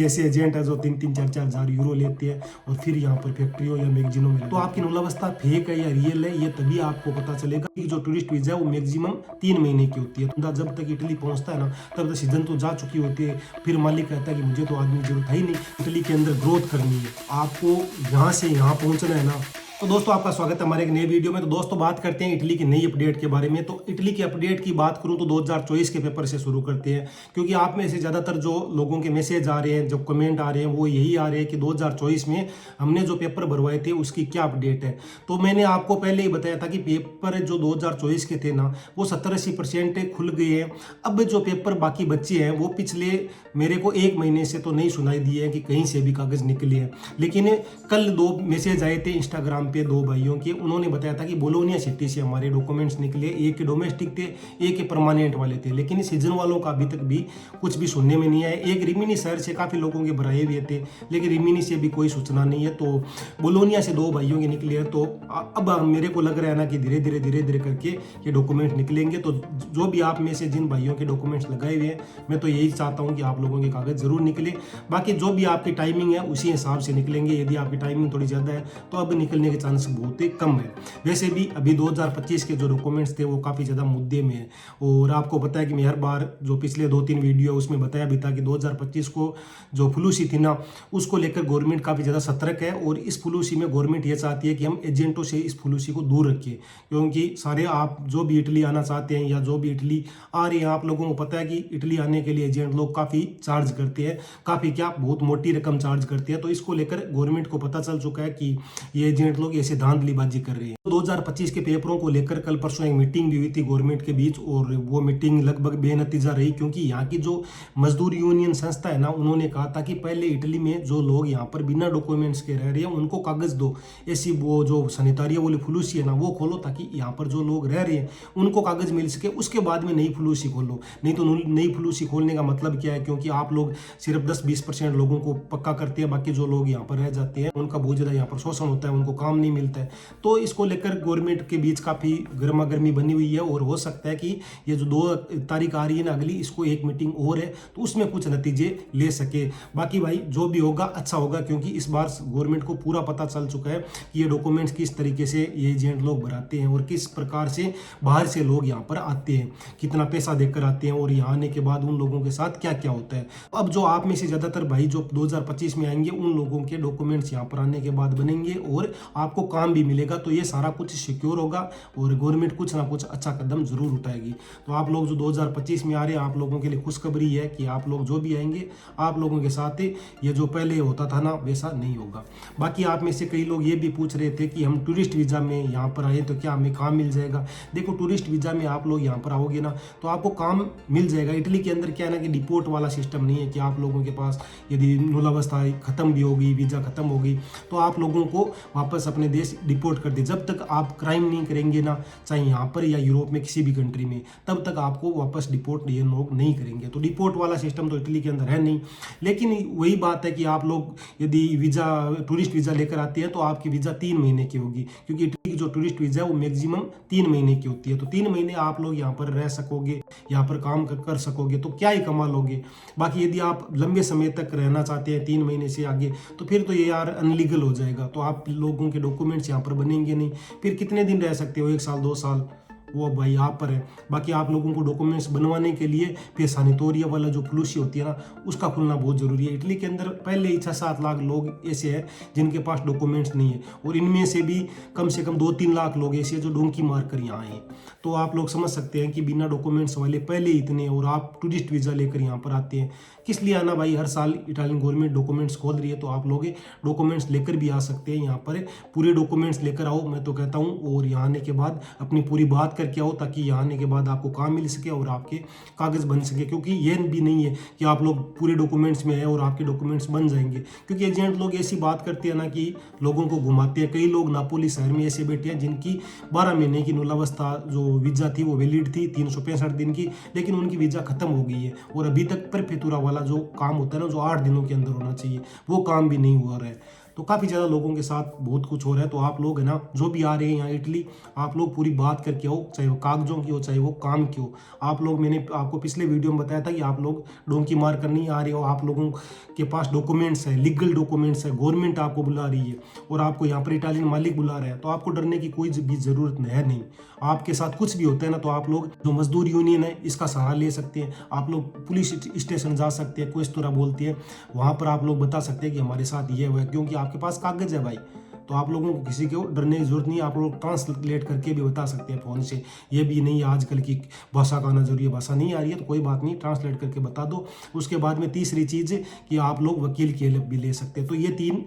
ऐसे एजेंट है जो 3-4 हज़ार यूरो लेते हैं और फिर यहाँ पर फैक्ट्रियों या मैगजीनों में, तो आपकी नौलावस्था फेक है या रियल है ये तभी आपको पता चलेगा कि जो टूरिस्ट वीजा है वो मैक्सिमम 3 महीने की होती है। तो जब तक इटली पहुंचता है ना तब तक सीजन तो जा चुकी होती है। फिर मालिक कहता है कि मुझे तो आदमी की जरूरत है ही नहीं, इटली के अंदर ग्रोथ करनी है, आपको यहाँ से यहाँ पहुँचना है ना। तो दोस्तों आपका स्वागत है हमारे एक नए वीडियो में। तो दोस्तों बात करते हैं इटली की नई अपडेट के बारे में। तो इटली के अपडेट की बात करूं तो 2024 के पेपर से शुरू करते हैं, क्योंकि आप में से ज़्यादातर जो लोगों के मैसेज आ रहे हैं, जो कमेंट आ रहे हैं वो यही आ रहे हैं कि 2024 में हमने जो पेपर भरवाए थे उसकी क्या अपडेट है। तो मैंने आपको पहले ही बताया था कि पेपर जो 2024 के थे ना वो 70-80% खुल गए हैं। अब जो पेपर बाकी बच्चे हैं वो पिछले मेरे को 1 महीने से तो नहीं सुनाई दिए हैं कि कहीं से भी कागज़ निकले हैं, लेकिन कल 2 मैसेज आए थे इंस्टाग्राम पे 2 भाइयों के। उन्होंने बताया था कि बोलोनिया सिटी से हमारे डॉक्यूमेंट्स निकले, एक के डोमेस्टिक थे, एक के परमानेंट वाले थे, लेकिन सीजन वालों का अभी तक भी कुछ भी सुनने में नहीं आया। एक रिमिनी शहर से काफ़ी लोगों के भराए हुए थे, लेकिन रिमिनी से भी कोई सूचना नहीं है। तो बोलोनिया से 2 भाइयों के निकले हैं। तो अब मेरे को लग रहा है ना कि धीरे धीरे करके ये डॉक्यूमेंट निकलेंगे। तो जो भी आप में से जिन भाइयों के डॉक्यूमेंट्स लगाए हुए हैं, मैं तो यही चाहता हूँ कि आप लोगों के कागज़ जरूर निकले। बाकी जो भी आपकी टाइमिंग है उसी हिसाब से निकलेंगे। यदि आपकी टाइमिंग थोड़ी ज़्यादा है तो अब निकलने के चांस बहुत ही कम है। वैसे भी अभी 2025 के जो डॉक्यूमेंट्स थे वो काफ़ी ज़्यादा मुद्दे में है, और आपको पता है कि मैं हर बार जो पिछले 2-3 वीडियो उसमें बताया भी था कि 2025 को जो फ्लूसी थी ना उसको लेकर गवर्नमेंट काफ़ी ज़्यादा सतर्क है। और इस फ्लूसी में गवर्नमेंट ये चाहती है कि हम एजेंटों से इस फ्लूसी को दूर रखें, क्योंकि सारे आप जो भी इटली आना चाहते हैं या जो भी इटली आ रहे हैं, आप लोगों को पता है कि इटली आने के लिए एजेंट लोग काफ़ी चार्ज करते हैं, काफ़ी क्या बहुत मोटी रकम चार्ज करते हैं। तो इसको लेकर गवर्नमेंट को पता चल चुका है कि ये एजेंट लोग ऐसे धांधलीबाजी कर रहे हैं। 2025 के पेपरों को लेकर कल परसों एक मीटिंग भी हुई थी गवर्नमेंट के बीच, और वो मीटिंग लगभग बेनतीजा रही, क्योंकि यहाँ की जो मजदूर यूनियन संस्था है ना उन्होंने कहा था कि पहले इटली में जो लोग यहाँ पर बिना डॉक्यूमेंट्स के रह रहे हैं उनको कागज दो, ऐसी वो जो सैनिटारिया वाली फुलूसी है ना वो खोलो, ताकि यहाँ पर जो लोग रह रहे हैं उनको कागज मिल सके, उसके बाद में नई फुलूसी खोलो। नहीं तो नई फुलूसी खोलने का मतलब क्या है, क्योंकि आप लोग सिर्फ 10-20% लोगों को पक्का करते हैं, बाकी जो लोग यहाँ पर रह जाते हैं उनका बहुत ज़्यादा यहाँ पर शोषण होता है, उनको काम नहीं मिलता है। तो इसको लेकर गवर्नमेंट के बीच काफ़ी गर्मा गर्मी बनी हुई है, और हो सकता है कि ये जो 2 तारीख आ रही है ना अगली, इसको एक मीटिंग और है तो उसमें कुछ नतीजे ले सके। बाकी भाई जो भी होगा अच्छा होगा, क्योंकि इस बार गवर्नमेंट को पूरा पता चल चुका है कि ये डॉक्यूमेंट्स किस तरीके से ये एजेंट लोग भराते हैं और किस प्रकार से बाहर से लोग यहाँ पर आते हैं, कितना पैसा देकर आते हैं, और यहाँ आने के बाद उन लोगों के साथ क्या क्या होता है। अब जो आप में से ज़्यादातर भाई जो 2025 में आएंगे उन लोगों के डॉक्यूमेंट्स यहाँ पर आने के बाद बनेंगे और आपको काम भी मिलेगा। तो ये सारा कुछ सिक्योर होगा और गवर्नमेंट कुछ ना कुछ अच्छा कदम जरूर उठाएगी। तो आप लोग जो 2025 में आ रहे हैं, आप लोगों के लिए खुशखबरी है कि आप लोग जो भी आएंगे आप लोगों के साथ ये जो पहले होता था ना वैसा नहीं होगा। बाकी आप में से कई लोग ये भी पूछ रहे थे कि हम टूरिस्ट वीज़ा में यहाँ पर आए तो क्या हमें काम मिल जाएगा। देखो टूरिस्ट वीज़ा में आप लोग यहाँ पर आओगे ना तो आपको काम मिल जाएगा। इटली के अंदर क्या है ना कि डिपोर्ट वाला सिस्टम नहीं है कि आप लोगों के पास यदि नौलावस्था खत्म भी होगी, वीज़ा खत्म होगी तो आप लोगों को वापस अपने देश डिपोर्ट कर दे। जब तक आप क्राइम नहीं करेंगे ना, चाहे यहाँ पर या यूरोप में किसी भी कंट्री में, तब तक आपको वापस डिपोर्ट ये लोग नहीं करेंगे। तो डिपोर्ट वाला सिस्टम तो इटली के अंदर है नहीं। लेकिन वही बात है कि आप लोग यदि वीज़ा टूरिस्ट वीज़ा लेकर आते हैं तो आपकी वीज़ा 3 महीने की होगी, क्योंकि इटली की जो टूरिस्ट वीज़ा है वो मैक्सिमम 3 महीने की होती है। तो 3 महीने आप लोग यहाँ पर रह सकोगे, यहाँ पर काम कर सकोगे, तो क्या ही कमा लोगे। बाकी यदि आप लंबे समय तक रहना चाहते हैं 3 महीने से आगे, तो फिर तो ये यार अनलीगल हो जाएगा। तो आप लोगों के डॉक्यूमेंट्स यहाँ पर बनेंगे नहीं, फिर कितने दिन रह सकते हो, 1 साल 2 साल, वो भाई आप पर है। बाकी आप लोगों को डॉक्यूमेंट्स बनवाने के लिए फिर सैनिटोरिया वाला जो फ्लूसी होती है ना उसका खुलना बहुत ज़रूरी है। इटली के अंदर पहले ही 6-7 लाख लोग ऐसे हैं जिनके पास डॉक्यूमेंट्स नहीं है, और इनमें से भी कम से कम 2-3 लाख लोग ऐसे हैं जो डोंकी मार कर यहाँ आए। तो आप लोग समझ सकते हैं कि बिना डॉक्यूमेंट्स वाले पहले ही इतने, और आप टूरिस्ट वीज़ा लेकर यहाँ पर आते हैं। किस लिए आना भाई, हर साल इटालियन गवर्नमेंट डॉक्यूमेंट्स खोल रही है, तो आप लोग डॉक्यूमेंट्स लेकर भी आ सकते हैं। यहाँ पर पूरे डॉक्यूमेंट्स लेकर आओ मैं तो कहता हूँ, और यहाँ आने के बाद अपनी पूरी बात करके आओ, ताकि यहाँ आने के बाद आपको काम मिल सके और आपके कागज़ बन सके। क्योंकि ये भी नहीं है कि आप लोग पूरे डॉक्यूमेंट्स में हैं और आपके डॉक्यूमेंट्स बन जाएंगे, क्योंकि एजेंट लोग ऐसी बात करते हैं ना कि लोगों को घुमाते हैं। कई लोग नापोली शहर में ऐसे बैठे हैं जिनकी 12 महीने की नौलावस्था जो वीज़ा थी वो वैलिड थी 365 दिन की, लेकिन उनकी वीज़ा खत्म हो गई है, और अभी तक परपेतुरा वाला जो काम होता है ना जो 8 दिनों के अंदर होना चाहिए वो काम भी नहीं हुआ रहा है। तो काफ़ी ज़्यादा लोगों के साथ बहुत कुछ हो रहा है। तो आप लोग है ना, जो भी आ रहे हैं यहाँ इटली, आप लोग पूरी बात करके आओ, चाहे वो कागजों की हो चाहे वो काम की हो। आप लोग, मैंने आपको पिछले वीडियो में बताया था कि आप लोग डोंकी मार कर नहीं आ रहे हो, आप लोगों के पास डॉक्यूमेंट्स है, लीगल डॉक्यूमेंट्स है, गवर्नमेंट आपको बुला रही है और आपको यहाँ पर इटालियन मालिक बुला रहा है, तो आपको डरने की कोई भी ज़रूरत है नहीं। आपके साथ कुछ भी होता है ना, तो आप लोग जो मजदूर यूनियन है इसका सहारा ले सकते हैं। आप लोग पुलिस स्टेशन जा सकते हैं, क्वेस्टोरा बोलती है, वहाँ पर आप लोग बता सकते हैं कि हमारे साथ ये हुआ है, क्योंकि आपके पास कागज है भाई। तो आप लोगों को किसी को डरने की जरूरत नहीं है। आप लोग ट्रांसलेट करके भी बता सकते हैं फ़ोन से। ये भी नहीं है आजकल की भाषा का आना जरूरी है, भाषा नहीं आ रही है तो कोई बात नहीं, ट्रांसलेट करके बता दो। उसके बाद में तीसरी चीज़ कि आप लोग वकील की हेल्प भी ले सकते हैं। तो ये 3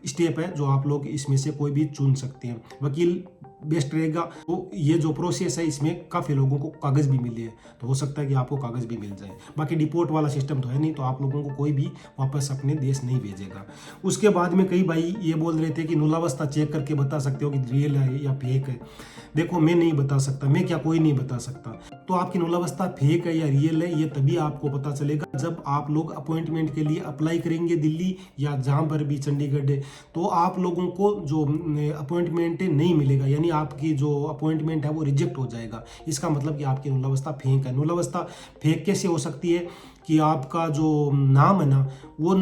स्टेप है जो आप लोग इसमें से कोई भी चुन सकते हैं। वकील बेस्ट रहेगा। तो ये जो प्रोसेस है इसमें काफ़ी लोगों को कागज़ भी मिले हैं, तो हो सकता है कि आपको कागज़ भी मिल जाए। बाकी डिपोर्ट वाला सिस्टम तो है नहीं, तो आप लोगों को कोई भी वापस अपने देश नहीं भेजेगा। उसके बाद में कई भाई ये बोल रहे थे कि नुलावस्था चेक करके बता सकते हो कि रियल है या फेक है। देखो, मैं नहीं बता सकता, मैं क्या, कोई नहीं बता सकता। तो आपकी नुलावस्था फेक है या रियल है ये तभी आपको पता चलेगा जब आप लोग अपॉइंटमेंट के लिए अप्लाई करेंगे दिल्ली या जहाँ पर भी चंडीगढ़ है, तो आप लोगों को जो अपॉइंटमेंट नहीं मिलेगा, यानी आपकी जो अपॉइंटमेंट है वो रिजेक्ट हो जाएगा। इसका मतलब कि आपकी नुलावस्था फेक है। नुलावस्था फेक कैसे हो सकती है कि आपका जो नाम है ना, वो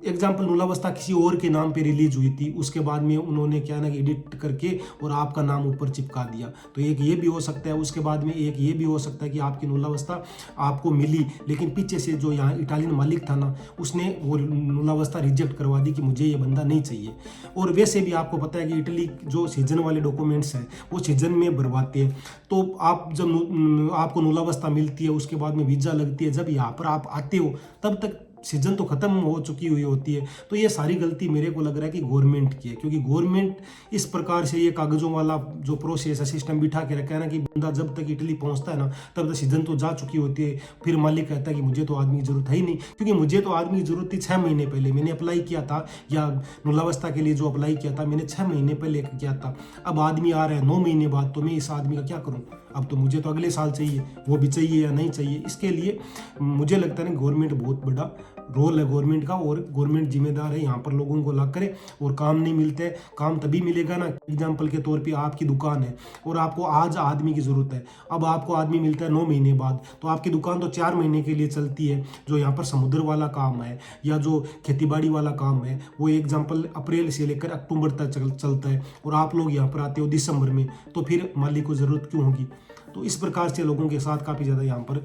एग्जाम्पल नुलावस्था किसी और के नाम पे रिलीज हुई थी, उसके बाद में उन्होंने क्या ना एडिट करके और आपका नाम ऊपर चिपका दिया, तो एक ये भी हो सकता है। उसके बाद में एक ये भी हो सकता है कि आपकी नुलावस्था आपको मिली, लेकिन पीछे से जो यहाँ इटालियन मालिक था ना, उसने वो नुलावस्था रिजेक्ट करवा दी कि मुझे ये बंदा नहीं चाहिए। और वैसे भी आपको पता है कि इटली जो सीजन वाले डॉक्यूमेंट्स हैं वो सीजन में भरवाते हैं। तो आप जब आपको नुलावस्था मिलती है, उसके बाद में वीज़ा लगती है, जब यहाँ पर आप आते हो तब तक सीजन तो खत्म हो चुकी हुई होती है। तो ये सारी गलती मेरे को लग रहा है कि गवर्नमेंट की है, क्योंकि गवर्नमेंट इस प्रकार से ये कागजों वाला जो प्रोसेस है, सिस्टम बिठा के रखा है ना कि बंदा जब तक इटली पहुंचता है ना तब तक सीजन तो जा चुकी होती है। फिर मालिक कहता है कि मुझे तो आदमी की जरूरत है ही नहीं, क्योंकि मुझे तो आदमी की जरूरत थी 6 महीने पहले मैंने अप्लाई किया था, या नुलावस्था के लिए जो अप्लाई किया था मैंने 6 महीने पहले किया था। अब आदमी आ रहा है 9 महीने बाद, तो मैं इस आदमी का क्या करूँ? अब तो मुझे तो अगले साल चाहिए, वो भी चाहिए या नहीं चाहिए। इसके लिए मुझे लगता है ना गवर्नमेंट बहुत बड़ा रोल है गवर्नमेंट का, और गवर्नमेंट जिम्मेदार है यहाँ पर लोगों को ला करे। और काम नहीं मिलते, काम तभी मिलेगा ना, एग्जाम्पल के तौर पे आपकी दुकान है और आपको आज आदमी की ज़रूरत है, अब आपको आदमी मिलता है 9 महीने बाद, तो आपकी दुकान तो 4 महीने के लिए चलती है। जो यहाँ पर समुद्र वाला काम है या जो खेतीबाड़ी वाला काम है वो एग्जाम्पल अप्रैल से लेकर अक्टूबर तक चलता है, और आप लोग यहाँ पर आते हो दिसंबर में, तो फिर मालिक को ज़रूरत क्यों होगी? तो इस प्रकार से लोगों के साथ काफ़ी ज़्यादा यहाँ पर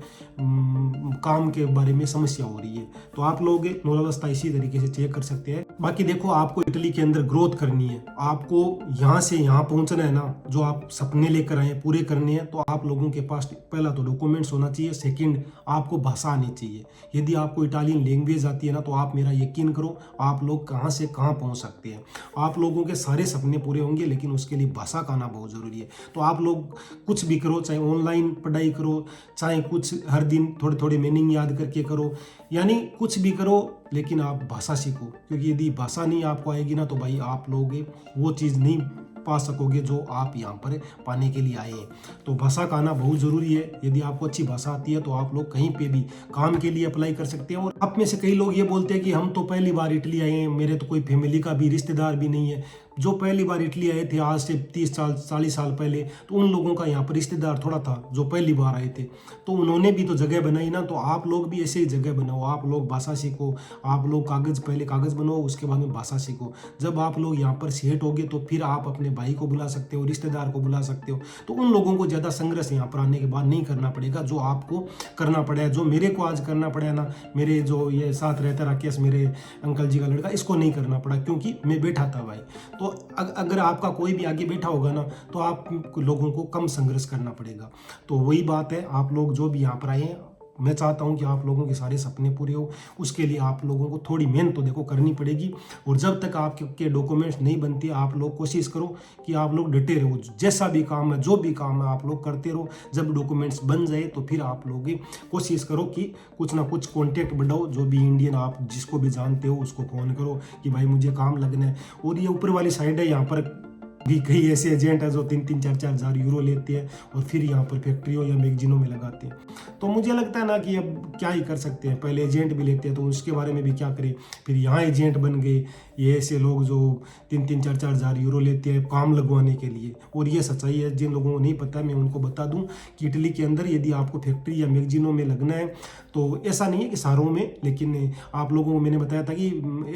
काम के बारे में समस्या हो रही है। तो आप लोग नुलावस्था इसी तरीके से चेक कर सकते हैं। बाकी देखो, आपको इटली के अंदर ग्रोथ करनी है, आपको यहाँ से यहाँ पहुँचना है ना, जो आप सपने लेकर आए पूरे करने हैं, तो आप लोगों के पास पहला तो डॉक्यूमेंट्स होना चाहिए, सेकंड आपको भाषा आनी चाहिए। यदि आपको इटालियन लैंग्वेज आती है ना, तो आप मेरा यकीन करो आप लोग कहाँ से कहाँ पहुँच सकते हैं। आप लोगों के सारे सपने पूरे होंगे, लेकिन उसके लिए भाषा का आना बहुत ज़रूरी है। तो आप लोग कुछ भी करो, चाहे ऑनलाइन पढ़ाई करो, चाहे कुछ हर दिन थोड़े थोड़े मीनिंग याद करके करो, यानी कुछ भी करो, लेकिन आप भाषा सीखो। क्योंकि यदि भाषा नहीं आपको आएगी ना, तो भाई आप लोग वो चीज़ नहीं पा सकोगे जो आप यहाँ पर पाने के लिए आए हैं। तो भाषा का आना बहुत ज़रूरी है। यदि आपको अच्छी भाषा आती है तो आप लोग कहीं पे भी काम के लिए अप्लाई कर सकते हैं। और आप में से कई लोग ये बोलते हैं कि हम तो पहली बार इटली आए हैं, मेरे तो कोई फैमिली का भी रिश्तेदार भी नहीं है। जो पहली बार इटली आए थे आज से 30 साल 40 साल पहले, तो उन लोगों का यहाँ पर रिश्तेदार थोड़ा था जो पहली बार आए थे, तो उन्होंने भी तो जगह बनाई ना। तो आप लोग भी ऐसे ही जगह बनाओ, आप लोग भाषा सीखो, आप लोग पहले कागज़ बनाओ, उसके बाद में भाषा सीखो। जब आप लोग यहाँ पर सेट होगे तो फिर आप अपने भाई को बुला सकते हो, रिश्तेदार को बुला सकते हो। तो उन लोगों को ज़्यादा संघर्ष यहाँ पर आने के बाद नहीं करना पड़ेगा जो आपको करना पड़ेगा, जो मेरे को आज करना पड़ा ना। मेरे जो ये साथ रहता राकेश, मेरे अंकल जी का लड़का, इसको नहीं करना पड़ा क्योंकि मैं बैठा था भाई। तो अगर आपका कोई भी आगे बैठा होगा ना, तो आप लोगों को कम संघर्ष करना पड़ेगा। तो वही बात है, आप लोग जो भी यहाँ पर आए हैं, मैं चाहता हूँ कि आप लोगों के सारे सपने पूरे हो। उसके लिए आप लोगों को थोड़ी मेहनत तो देखो करनी पड़ेगी। और जब तक आपके डॉक्यूमेंट्स नहीं बनते, आप लोग कोशिश करो कि आप लोग डटे रहो। जैसा भी काम है, जो भी काम है, आप लोग करते रहो। जब डॉक्यूमेंट्स बन जाए तो फिर आप लोग कोशिश करो कि कुछ ना कुछ कॉन्टेक्ट बढ़ाओ। जो भी इंडियन आप जिसको भी जानते हो उसको फ़ोन करो कि भाई मुझे काम लगना है। और ये ऊपर वाली साइड है, यहाँ पर भी कई ऐसे एजेंट हैं जो 3-4 हज़ार यूरो लेते हैं और फिर यहाँ पर फैक्ट्रियों या मैगजीनों में लगाते हैं। तो मुझे लगता है ना कि अब क्या ही कर सकते हैं, पहले एजेंट भी लेते हैं तो उसके बारे में भी क्या करें, फिर यहाँ एजेंट बन गए ये ऐसे लोग जो 3-4 हज़ार यूरो लेते हैं काम लगवाने के लिए। और ये सच्चाई है, जिन लोगों को नहीं पता मैं उनको बता दूं कि इटली के अंदर यदि आपको फैक्ट्री या मैगजीनों में लगना है तो ऐसा नहीं है कि शहरों में, लेकिन आप लोगों को मैंने बताया था कि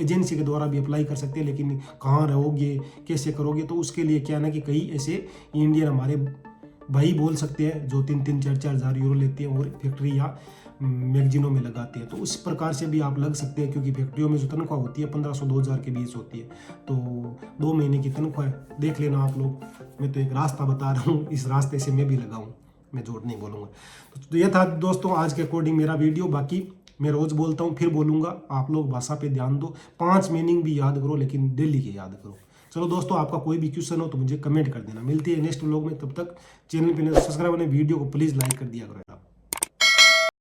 एजेंसी के द्वारा भी अप्लाई कर सकते हैं, लेकिन कहाँ रहोगे कैसे करोगे, तो उसके लिए क्या ना कि कई ऐसे इंडियन हमारे भाई बोल सकते हैं जो 3-4 हज़ार यूरो लेते हैं और फैक्ट्री या मैगजीनों में लगाते हैं। तो उस प्रकार से भी आप लग सकते हैं, क्योंकि फैक्ट्रियों में जो तनख्वाह होती है 1500-2000 के बीच होती है, तो 2 महीने की तनख्वाह है, देख लेना आप लोग। मैं तो एक रास्ता बता रहा हूँ, इस रास्ते से मैं भी लगाऊँ, मैं झूठ नहीं बोलूँगा। तो ये था दोस्तों आज के अकॉर्डिंग मेरा वीडियो। बाकी मैं रोज़ बोलता हूँ फिर बोलूँगा, आप लोग भाषा पे ध्यान दो, 5 मीनिंग भी याद करो लेकिन डेली के याद करो। चलो दोस्तों, आपका कोई भी क्वेश्चन हो तो मुझे कमेंट कर देना। मिलती है नेक्स्ट व्लॉग में, तब तक चैनल पे सब्सक्राइब करना, वीडियो को प्लीज़ लाइक कर दिया करो।